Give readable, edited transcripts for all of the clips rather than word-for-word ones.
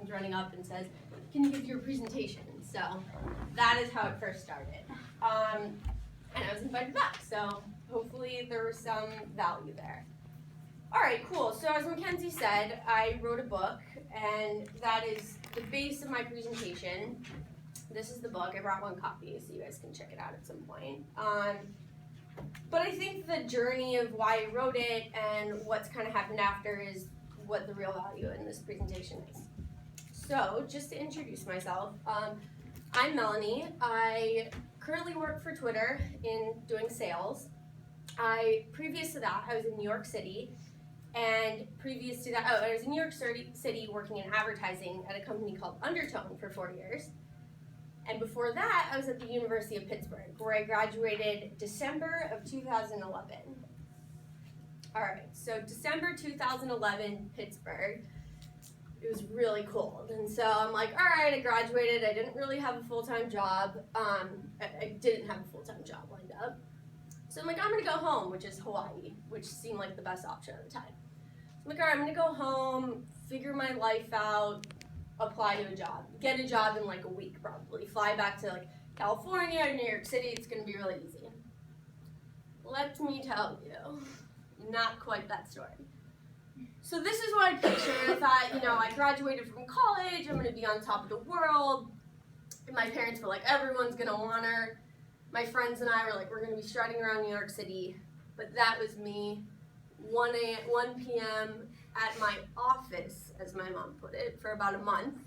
comes running up and says, "Can you give your presentation?" So that is how it first started. And I was invited back, so hopefully there was some value there. All right, cool. So as Mackenzie said, I wrote a book, and that is the base of my presentation. This is the book. I brought one copy, so you guys can check it out at some point. But I think the journey of why I wrote it and what's kind of happened after is what the real value in this presentation is. So just to introduce myself, I'm Melanie. I currently work for Twitter in doing sales. Previous to that, I was in New York City. And previous to that, I was in New York City working in advertising at a company called Undertone for 4 years. And before that, I was at the University of Pittsburgh, where I graduated December of 2011. All right, so December 2011, Pittsburgh. It was really cold. And so I'm like, all right, I graduated. I didn't really have a full-time job. I didn't have a full-time job lined up. So I'm like, I'm gonna go home, which is Hawaii, which seemed like the best option at the time. So I'm like, all right, I'm gonna go home, figure my life out, apply to a job, get a job in like a week probably, fly back to like California or New York City. It's gonna be really easy. Let me tell you, not quite that story. So this is what I pictured. I thought, I graduated from college, I'm gonna be on top of the world. And my parents were like, everyone's gonna want her. My friends and I were like, we're gonna be strutting around New York City. But that was me, 1 p.m. at my office, as my mom put it, for about a month,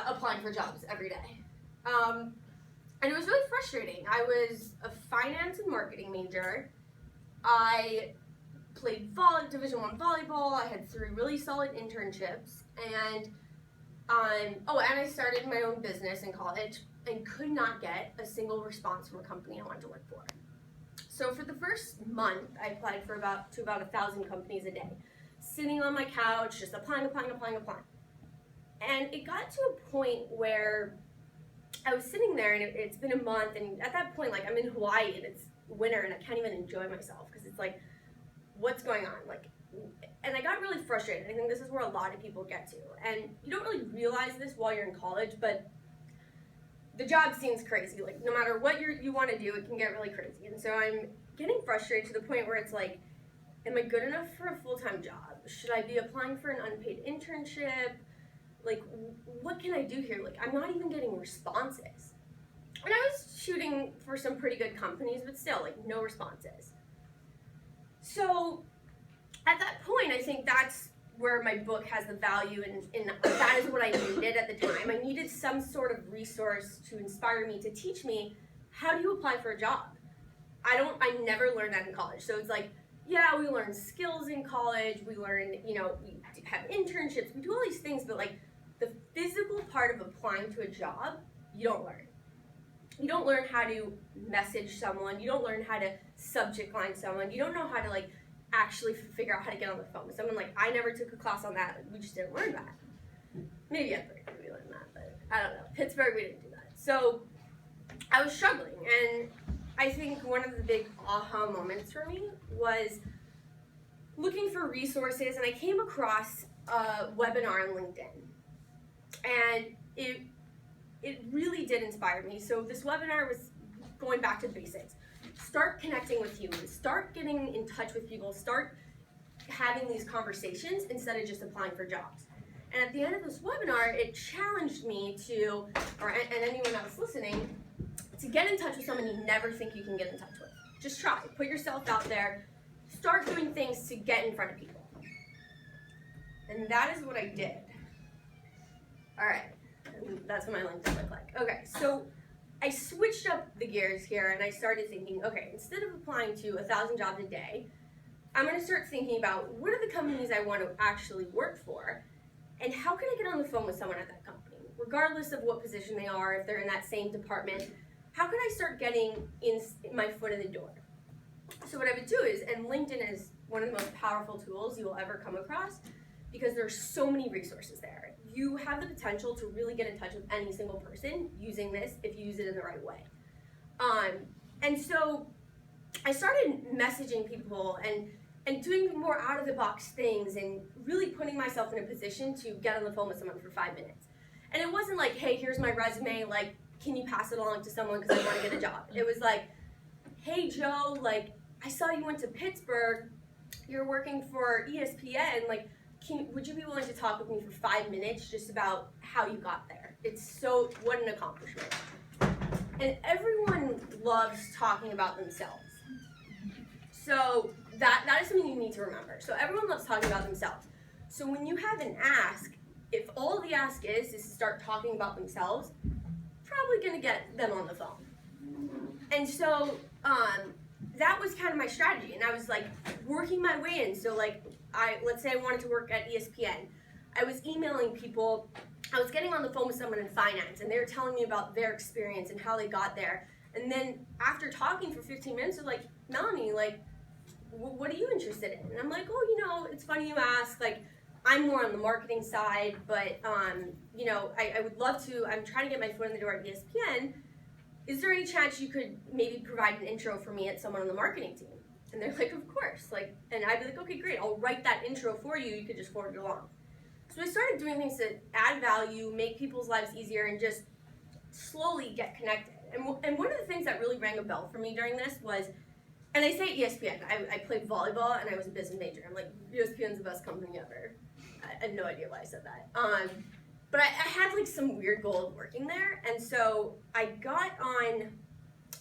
applying for jobs every day. And it was really frustrating. I was a finance and marketing major. I played Division I volleyball. I had 3 really solid internships. And I started my own business in college and could not get a single response from a company I wanted to work for. So for the first month, I applied for about 1,000 companies a day, sitting on my couch, just applying. And it got to a point where I was sitting there, and it's been a month, and at that point, like, I'm in Hawaii, and it's winter, and I can't even enjoy myself, because it's like, what's going on? And I got really frustrated. I think this is where a lot of people get to. And you don't really realize this while you're in college, but the job scene's crazy. Like, no matter what you want to do, it can get really crazy. And so I'm getting frustrated to the point where it's like, am I good enough for a full-time job? Should I be applying for an unpaid internship? Like, what can I do here? Like, I'm not even getting responses. And I was shooting for some pretty good companies, but still, like, no responses. So at that point, I think that's where my book has the value, and that is what I needed at the time. I needed some sort of resource to inspire me, to teach me, how do you apply for a job? I never learned that in college. So it's like, yeah, we learn skills in college, we learn, we have internships, we do all these things, but like the physical part of applying to a job, you don't learn. You don't learn how to message someone, you don't learn how to subject line someone, you don't know how to like actually figure out how to get on the phone with someone. Like, I never took a class on that. Like, we just didn't learn that. Maybe at Berkeley we learned that, but I don't know. Pittsburgh, we didn't do that. So I was struggling, and I think one of the big aha moments for me was looking for resources, and I came across a webinar on LinkedIn, and it really did inspire me. So this webinar was going back to the basics. Start connecting with humans, start getting in touch with people, start having these conversations instead of just applying for jobs. And at the end of this webinar, it challenged me to, and anyone else listening, to get in touch with someone you never think you can get in touch with. Just try, put yourself out there, start doing things to get in front of people. And that is what I did. All right, and that's what my LinkedIn looked like. Okay, so I switched up the gears here, and I started thinking, okay, instead of applying to 1,000 jobs a day, I'm going to start thinking about what are the companies I want to actually work for, and how can I get on the phone with someone at that company, regardless of what position they are, if they're in that same department. How can I start getting my foot in the door? So what I would do is, and LinkedIn is one of the most powerful tools you will ever come across, because there's so many resources there. You have the potential to really get in touch with any single person using this if you use it in the right way. And so I started messaging people, and and doing more out of the box things and really putting myself in a position to get on the phone with someone for 5 minutes. And it wasn't like, hey, here's my resume, like, can you pass it along to someone because I want to get a job? It was like, hey, Joe, like, I saw you went to Pittsburgh, you're working for ESPN, like, would you be willing to talk with me for 5 minutes just about how you got there? What an accomplishment. And everyone loves talking about themselves. So that is something you need to remember. So everyone loves talking about themselves. So when you have an ask, if all the ask is to start talking about themselves, probably going to get them on the phone. And so that was kind of my strategy. And I was like working my way in. So like, let's say I wanted to work at ESPN. I was emailing people. I was getting on the phone with someone in finance, and they were telling me about their experience and how they got there. And then after talking for 15 minutes, they're like, Melanie, like, what are you interested in? And I'm like, oh, it's funny you ask. Like, I'm more on the marketing side, but, I would love to. I'm trying to get my foot in the door at ESPN. Is there any chance you could maybe provide an intro for me at someone on the marketing team? And they're like, of course. Like, and I'd be like, okay, great. I'll write that intro for you. You could just forward it along. So I started doing things to add value, make people's lives easier, and just slowly get connected. And one of the things that really rang a bell for me during this was, and I say ESPN, I played volleyball and I was a business major. I'm like, ESPN's the best company ever. I had no idea why I said that. But I had like some weird goal of working there. And so I got on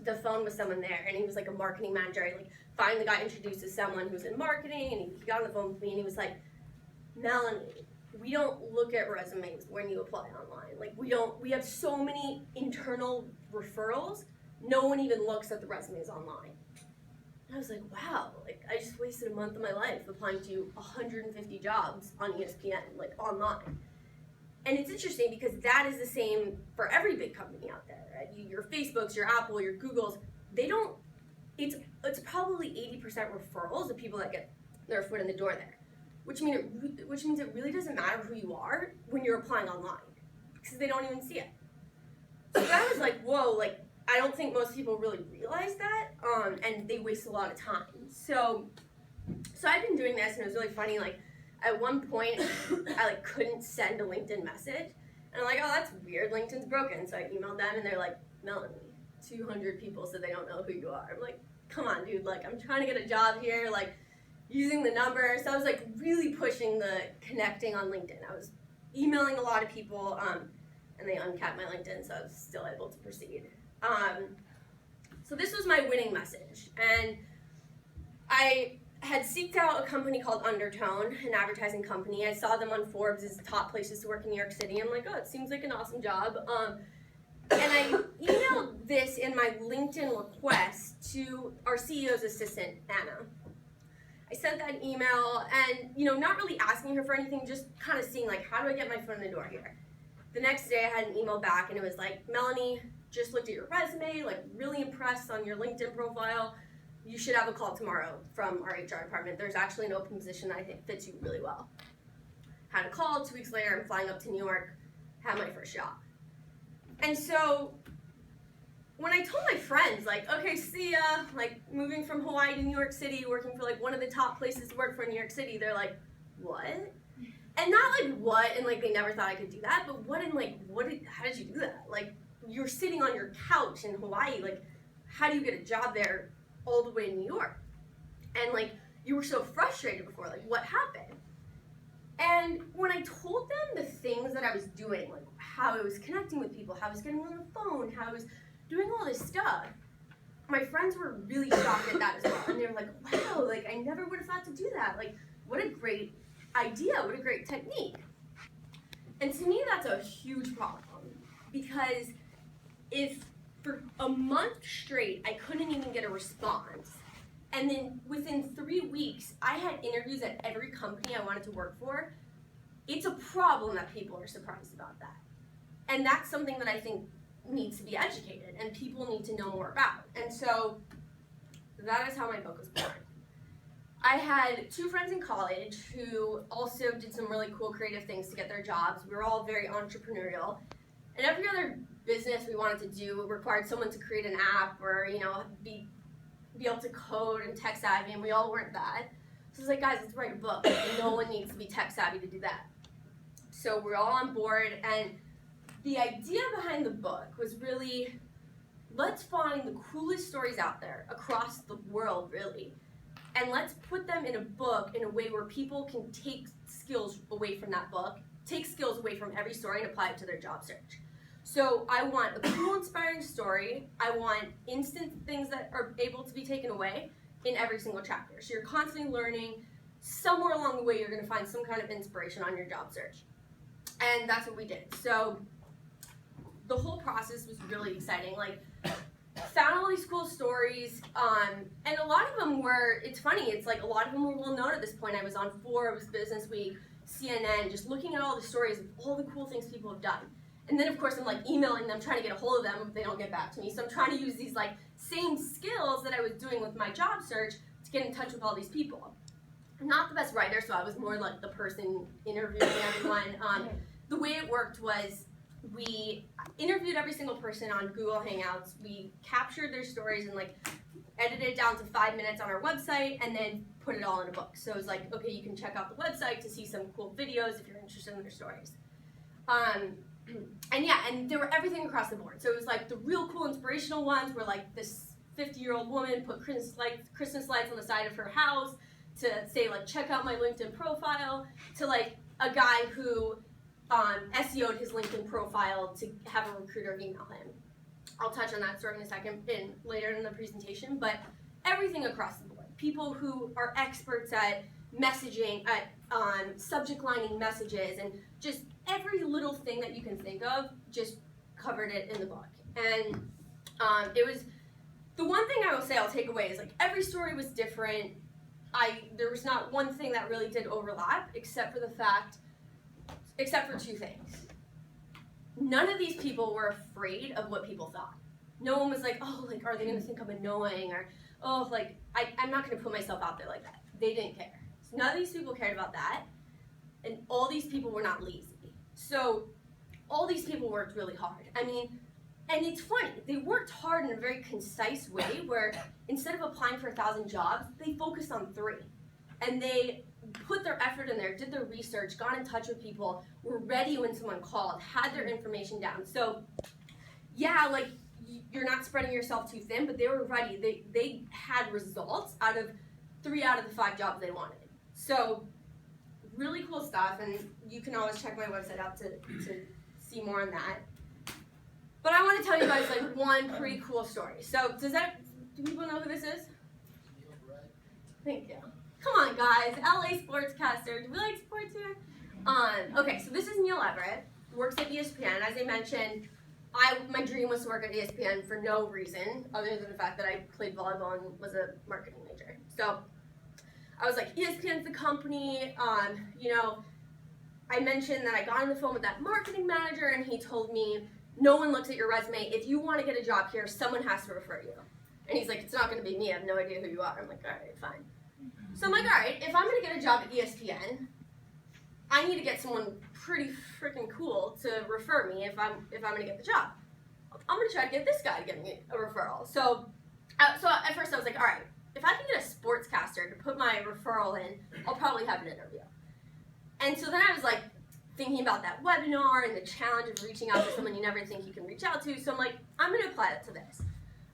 the phone with someone there, and he was like a marketing manager. I like finally got introduced to someone who was in marketing, and he got on the phone with me and he was like, Melanie, we don't look at resumes when you apply online. Like we have so many internal referrals, no one even looks at the resumes online. And I was like, wow, like I just wasted a month of my life applying to 150 jobs on ESPN, like online. And it's interesting because that is the same for every big company out there. Right? Your Facebooks, your Apple, your Googles, it's probably 80% referrals of people that get their foot in the door there. Which means it really doesn't matter who you are when you're applying online, because they don't even see it. So I was like, whoa, like I don't think most people really realize that, and they waste a lot of time. So I've been doing this, and it was really funny. Like at one point, I like couldn't send a LinkedIn message, and I'm like, oh, that's weird. LinkedIn's broken. So I emailed them, and they're like, Melanie, 200 people said they don't know who you are. I'm like, come on, dude. Like I'm trying to get a job here. Like. Using the number, so I was like really pushing the connecting on LinkedIn. I was emailing a lot of people, and they uncapped my LinkedIn, so I was still able to proceed. So this was my winning message, and I had seeked out a company called Undertone, an advertising company. I saw them on Forbes as top places to work in New York City. I'm like, oh, it seems like an awesome job. And I emailed this in my LinkedIn request to our CEO's assistant, Anna. I sent that email and, not really asking her for anything, just kind of seeing, like, how do I get my foot in the door here? The next day I had an email back and it was like, Melanie, just looked at your resume, like, really impressed on your LinkedIn profile. You should have a call tomorrow from our HR department. There's actually an open position that I think fits you really well. Had a call, 2 weeks later, I'm flying up to New York, had my first job. And so when I told my friends, like, okay, see ya, like, moving from Hawaii to New York City, working for, like, one of the top places to work for in New York City, they're like, what? And not, like, what, and, like, they never thought I could do that, but what, and, like, how did you do that? Like, you're sitting on your couch in Hawaii, like, how do you get a job there all the way in New York? And, like, you were so frustrated before, like, what happened? And when I told them the things that I was doing, like, how I was connecting with people, how I was getting on the phone, how I was doing all this stuff, my friends were really shocked at that as well. And they were like, wow, like I never would have thought to do that. Like, what a great idea, what a great technique. And to me, that's a huge problem, because if for a month straight, I couldn't even get a response, and then within 3 weeks, I had interviews at every company I wanted to work for, it's a problem that people are surprised about that. And that's something that I think needs to be educated and people need to know more about. And so that is how my book was born. I had 2 friends in college who also did some really cool creative things to get their jobs. We were all very entrepreneurial. And every other business we wanted to do required someone to create an app or, be able to code and tech savvy, and we all weren't that. So I was like, guys, let's write a book. No one needs to be tech savvy to do that. So we're all on board, and the idea behind the book was really, let's find the coolest stories out there across the world, really, and let's put them in a book in a way where people can take skills away from that book, take skills away from every story and apply it to their job search. So I want a cool, inspiring story. I want instant things that are able to be taken away in every single chapter. So you're constantly learning. Somewhere along the way, you're going to find some kind of inspiration on your job search. And that's what we did. So the whole process was really exciting. Like, found all these cool stories, and a lot of them were, it's funny, it's like a lot of them were well known at this point. I was on Forbes, Business Week, CNN, just looking at all the stories of all the cool things people have done. And then of course I'm like emailing them, trying to get a hold of them if they don't get back to me. So I'm trying to use these like same skills that I was doing with my job search to get in touch with all these people. I'm not the best writer, so I was more like the person interviewing everyone. The way it worked was we interviewed every single person on Google Hangouts. We captured their stories and like edited it down to 5 minutes on our website and then put it all in a book. So it was like, okay, you can check out the website to see some cool videos if you're interested in their stories. And yeah, and there were everything across the board. So it was like the real cool inspirational ones were like this 50-year-old woman put Christmas lights on the side of her house to say like, check out my LinkedIn profile, to like a guy who SEO'd his LinkedIn profile to have a recruiter email him. I'll touch on that story in a second later in the presentation, but everything across the board. People who are experts at messaging, at subject lining messages, and just every little thing that you can think of, just covered it in the book. And it was, the one thing I will say I'll take away is like every story was different. There was not one thing that really did overlap except for two things. None of these people were afraid of what people thought. No one was like, oh, like, are they gonna think I'm annoying? Or, oh, like, I'm not gonna put myself out there like that. They didn't care. So none of these people cared about that. And all these people were not lazy. So all these people worked really hard. I mean, and it's funny, they worked hard in a very concise way where instead of applying for 1,000 jobs, they focused on 3. And they put their effort in there, did their research, got in touch with people, were ready when someone called, had their information down. So yeah, like, you're not spreading yourself too thin, but they were ready. They had results out of 3 out of the 5 jobs they wanted. So really cool stuff, and you can always check my website out to see more on that. But I want to tell you guys like one pretty cool story. So do people know who this is? Thank you. Come on, guys, LA sportscaster. Do we like sports here? Okay, so this is Neil Everett, works at ESPN. As I mentioned, my dream was to work at ESPN for no reason other than the fact that I played volleyball and was a marketing major. So I was like, ESPN's the company. You know, I mentioned that I got on the phone with that marketing manager, and he told me, no one looks at your resume. If you want to get a job here, someone has to refer you. And he's like, it's not going to be me. I have no idea who you are. I'm like, all right, fine. So I'm like, all right, if I'm going to get a job at ESPN, I need to get someone pretty freaking cool to refer me if I'm going to get the job. I'm going to try to get this guy to get me a referral. So at first I was like, all right, if I can get a sportscaster to put my referral in, I'll probably have an interview. And so then I was like thinking about that webinar and the challenge of reaching out to someone you never think you can reach out to. So I'm like, I'm going to apply that to this.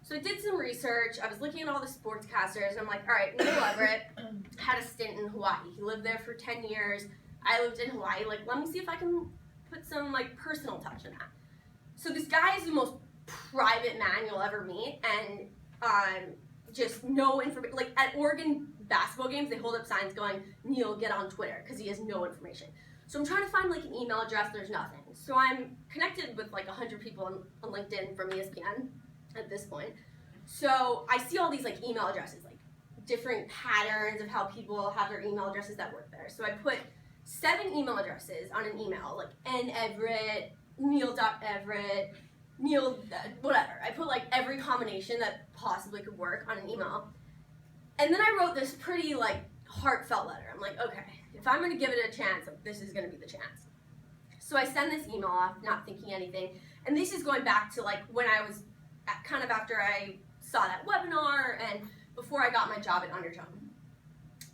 So I did some research. I was looking at all the sportscasters, and I'm like, all right, Neil Everett had a stint in Hawaii. He lived there for 10 years. I lived in Hawaii. Like, let me see if I can put some like personal touch in that. So this guy is the most private man you'll ever meet, and just no information. Like at Oregon basketball games, they hold up signs going, Neil, get on Twitter, because he has no information. So I'm trying to find like an email address. There's nothing. So I'm connected with like 100 people on LinkedIn from ESPN at this point. So I see all these like email addresses, like different patterns of how people have their email addresses that work there. So I put 7 email addresses on an email, like neverett, neil.everett, Neil, whatever. I put like every combination that possibly could work on an email. And then I wrote this pretty like heartfelt letter. I'm like, okay, if I'm gonna give it a chance, like, this is gonna be the chance. So I send this email off, not thinking anything. And this is going back to like when I was after I saw that webinar and before I got my job at Undertone.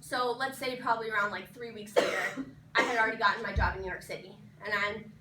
So let's say probably around like 3 weeks later, I had already gotten my job in New York City, and I'm